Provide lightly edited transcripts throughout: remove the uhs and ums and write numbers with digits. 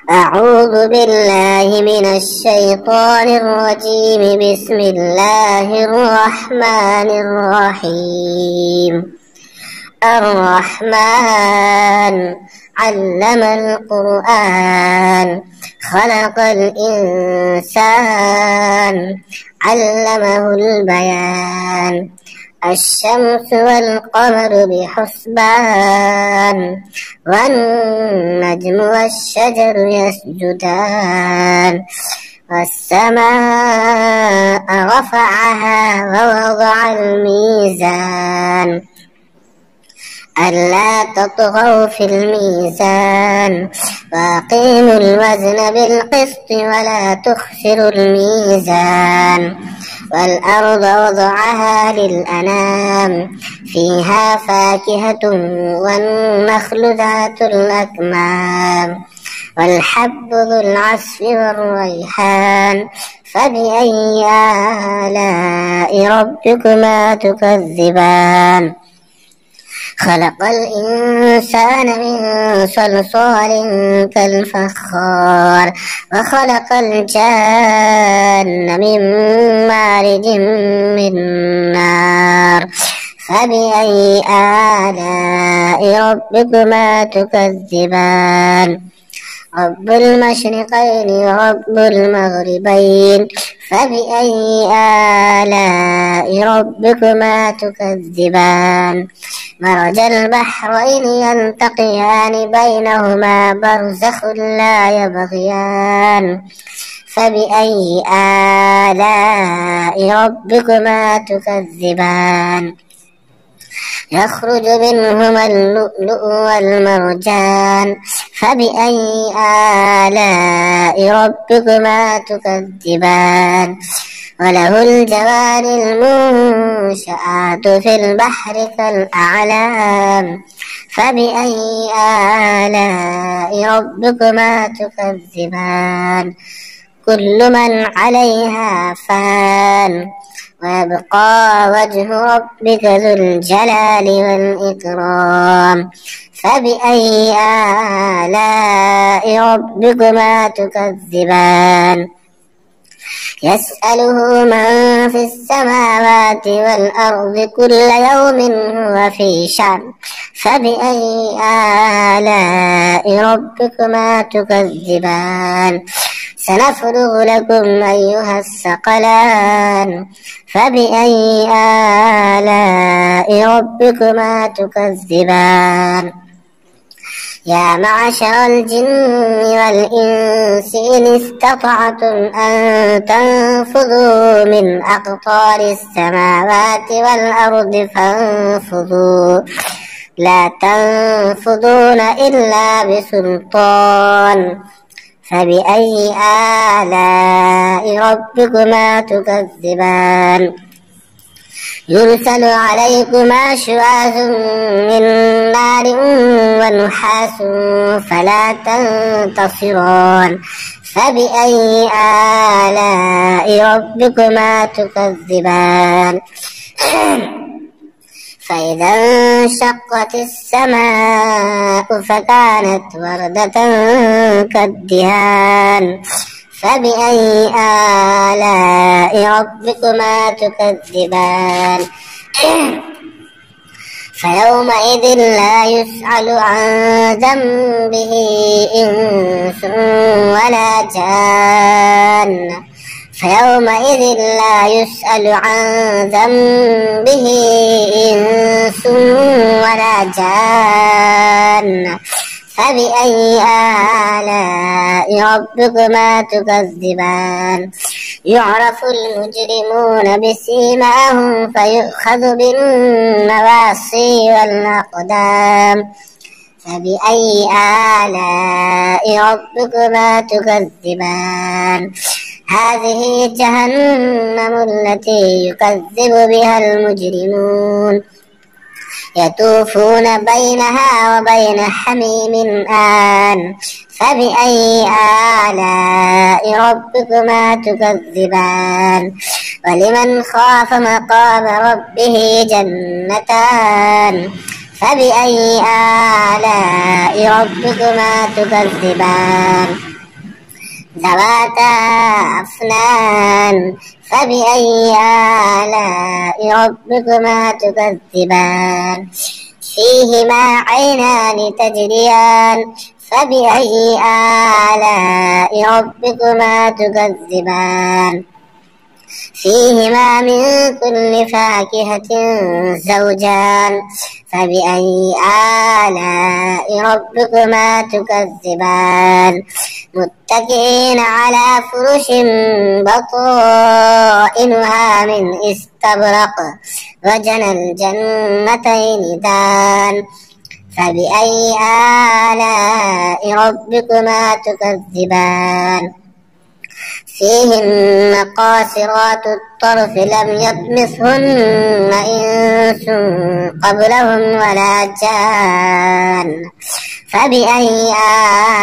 أعوذ بالله من الشيطان الرجيم. بسم الله الرحمن الرحيم. الرحمن علم القرآن، خلق الإنسان، علمه البيان. الشمس والقمر بحسبان، والنجم والشجر يسجدان. والسماء رفعها ووضع الميزان، ألا تطغوا في الميزان، وأقيموا الوزن بالقسط ولا تخسروا الميزان. والأرض وضعها للأنام، فيها فاكهة والنخل ذات الأكمام، والحب ذو العصف والريحان. فبأي آلاء ربكما تكذبان؟ خلق الإنسان من صلصال كالفخار، وخلق الجان من مارج من نار. فبأي آلاء ربكما تكذبان؟ رب المشرقين ورب المغربين. فبأي آلاء ربكما تكذبان؟ مرج البحرين يلتقيان، بينهما برزخ لا يبغيان. فبأي آلاء ربكما تكذبان؟ يخرج منهما اللؤلؤ والمرجان. فبأي آلاء ربكما تكذبان؟ وله الجوار المنشآت في البحر كالأعلام. فبأي آلاء ربكما تكذبان؟ كل من عليها فان، ويبقى وجه ربك ذو الجلال والإكرام. فبأي آلاء ربكما تكذبان؟ يسأله من في السماوات والأرض كل يوم هو في شأن. فبأي آلاء ربكما تكذبان؟ سنفرغ لكم أيها الثقلان. فبأي آلاء ربكما تكذبان؟ يا معشر الجن والإنس إن استطعتم أن تنفذوا من أقطار السماوات والأرض فانفذوا، لا تنفذون إلا بسلطان. فبأي آلاء ربكما تكذبان؟ يرسل عليكما شواظ من نار ونحاس فلا تنتصران. فبأي آلاء ربكما تكذبان؟ فإذا انشقت السماء فكانت وردة كالدهان. فبأي آلاء ربكما تكذبان؟ فيومئذ لا يسأل عن ذنبه إنس ولا جان. فيومئذ لا يسأل عن ذنبه إنس ولا جان. فبأي آلاء ربكما تكذبان؟ يعرف المجرمون بسيماهم فيؤخذ بالنواصي والأقدام. فبأي آلاء ربكما تكذبان؟ هذه جهنم التي يكذب بها المجرمون، يطوفون بينها وبين حميم آن. فبأي آلاء ربكما تكذبان؟ ولمن خاف مقام ربه جنتان. فبأي آلاء ربكما تكذبان ذواتا أفنان فبأي آلاء ربكما تكذبان فيهما عينان تجريان فبأي آلاء ربكما تكذبان فيهما من كل فاكهة زوجان فبأي آلاء ربكما تكذبان متكئين على فرش بطائنها من استبرق وجنى الجنتين دان فبأي آلاء ربكما تكذبان فيهن قاصرات الطرف لم يطمثهن إنس قبلهم ولا جان فبأي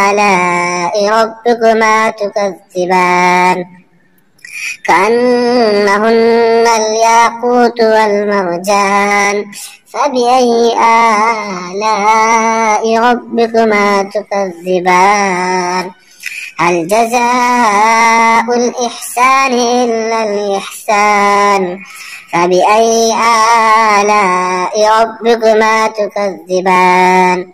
آلاء ربكما تكذبان كأنهن الياقوت والمرجان فبأي آلاء ربكما تكذبان هل جزاء الإحسان إلا الإحسان فبأي آلاء ربكما تكذبان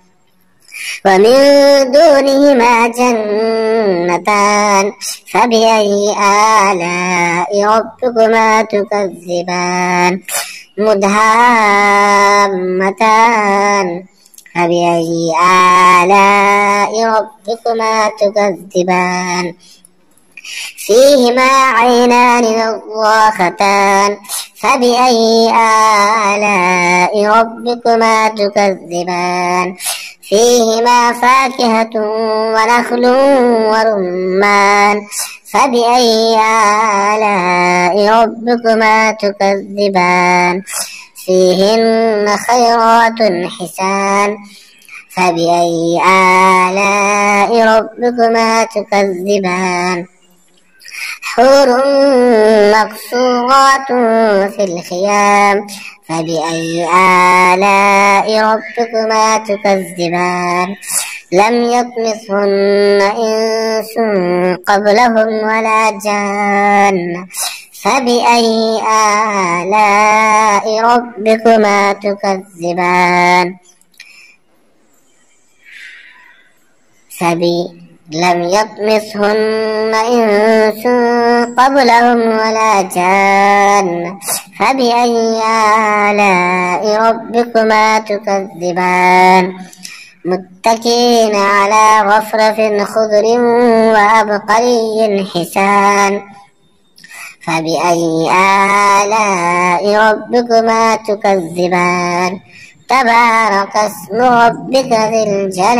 ومن دونهما جنتان فبأي آلاء ربكما تكذبان مدهامتان فبأي آلاء ربكما تكذبان فيهما عينان نضاختان فبأي آلاء ربكما تكذبان فيهما فاكهة ونخل ورمان فبأي آلاء ربكما تكذبان فيهن خيرات حسان فبأي آلاء ربكما تكذبان حور مقصورات في الخيام فبأي آلاء ربكما تكذبان لم يطمثهن إنس قبلهم ولا جان فبأي آلاء ربكما تكذبان لم يطمثهن إنس قبلهم ولا جان فبأي آلاء ربكما تكذبان متكئين على رفرف خضر وعبقري حسان فبأي آلاء ربكما تكذبان تبارك اسم ربك ذي الجلال